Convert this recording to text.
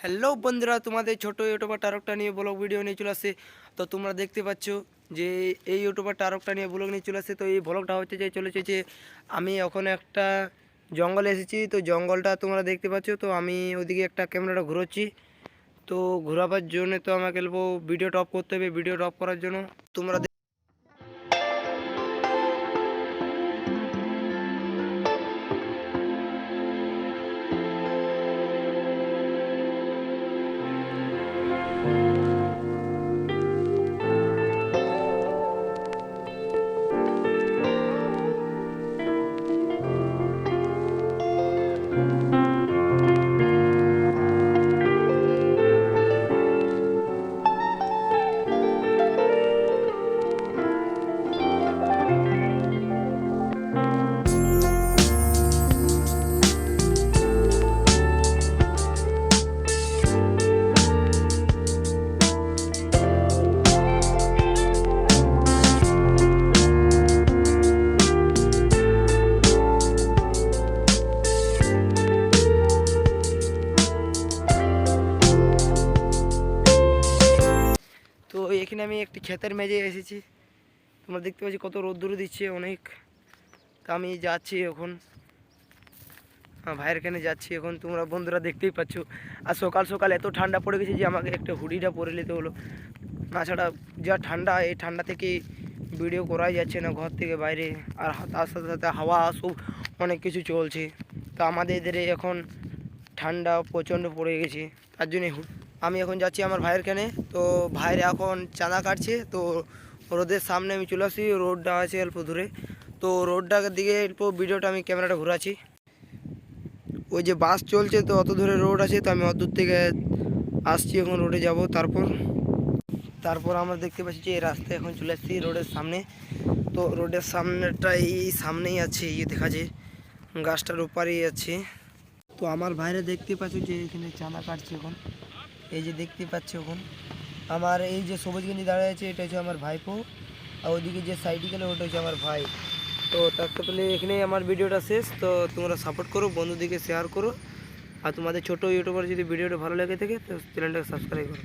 Hello বন্ধুরা, তোমাদের ছোট ইউটিউবার টারকটা নিয়ে ব্লগ ভিডিও নিয়ে চলে আসছে। তো তোমরা দেখতে পাচ্ছ যে এই ইউটিউবার টারকটা নিয়ে ব্লগ নিয়ে চলে আসছে। তো এই ব্লগটা হচ্ছে যে চলেছে যে আমি এখন একটা জঙ্গলে এসেছি। তো জঙ্গলটা তোমরা দেখতে পাচ্ছ। তো আমি ওইদিকে একটা ক্যামেরাটা ঘুরোচ্ছি। তো ঘোরাবার জন্য তো আমাকে ভিডিওটা অফ করতে হবে। ভিডিওটা অফ করার জন্য তোমরা তো এখানে আমি একটি ক্ষেতের মেঝে এসেছি। তোমরা দেখতে পাচ্ছি কত রোদ্দুর দিচ্ছে অনেক। তা আমি যাচ্ছি এখন ভাইয়ের এখানে যাচ্ছি এখন। তোমরা বন্ধুরা দেখতেই পাচ্ছ। আর সকাল সকাল এত ঠান্ডা পড়ে গেছে যে আমাকে একটা হুডিটা পরে নিতে হলো। তাছাড়া যা ঠান্ডা, এই ঠান্ডা থেকে ভিডিও করাই যাচ্ছে না ঘর থেকে বাইরে। আর তার সাথে সাথে হাওয়া সব অনেক কিছু চলছে। তো আমাদের এদের এখন ঠান্ডা প্রচণ্ড পড়ে গেছে। তার জন্যে আমি এখন যাচ্ছি আমার ভাইয়ের এখানে। তো ভাইয়ের এখন চাঁদা কাটছে। তো রোদের সামনে আমি চলে আসি, রোডটা আছে অল্প দূরে। তো রোডটার দিকে অল্প ভিডিওটা আমি ক্যামেরাটা ঘোরাচ্ছি। ওই যে বাস চলছে, তো অত দূরে রোড আছে। তো আমি অত দূর থেকে আসছি, এখন রোডে যাব। তারপর আমরা দেখতে পাচ্ছি যে এই রাস্তায় এখন চলে আসছি রোডের সামনে। তো রোডের সামনেটা এই সামনেই আছে, দেখা যায় গাছটার ওপারেই আছে। তো আমার ভাইরা দেখতে পাচ্ছ যে এখানে চাঁদা কাটছে এখন। এই যে দেখতে পাচ্ছ এখন আমার এই যে সবুজ গেঞ্জি দাঁড়িয়ে আছে, এটা হচ্ছে আমার ভাইপো। আর ওইদিকে যে সাইডে গেলে ওটা হচ্ছে আমার ভাই। তো তারপরে পেলে এখানেই আমার ভিডিওটা শেষ। তো তোমরা সাপোর্ট করো, বন্ধুদিকে শেয়ার করো। আর তোমাদের ছোটো ইউটিউবার যদি ভিডিওটা ভালো লেগে থাকে তো চ্যানেলটাকে সাবস্ক্রাইব করো।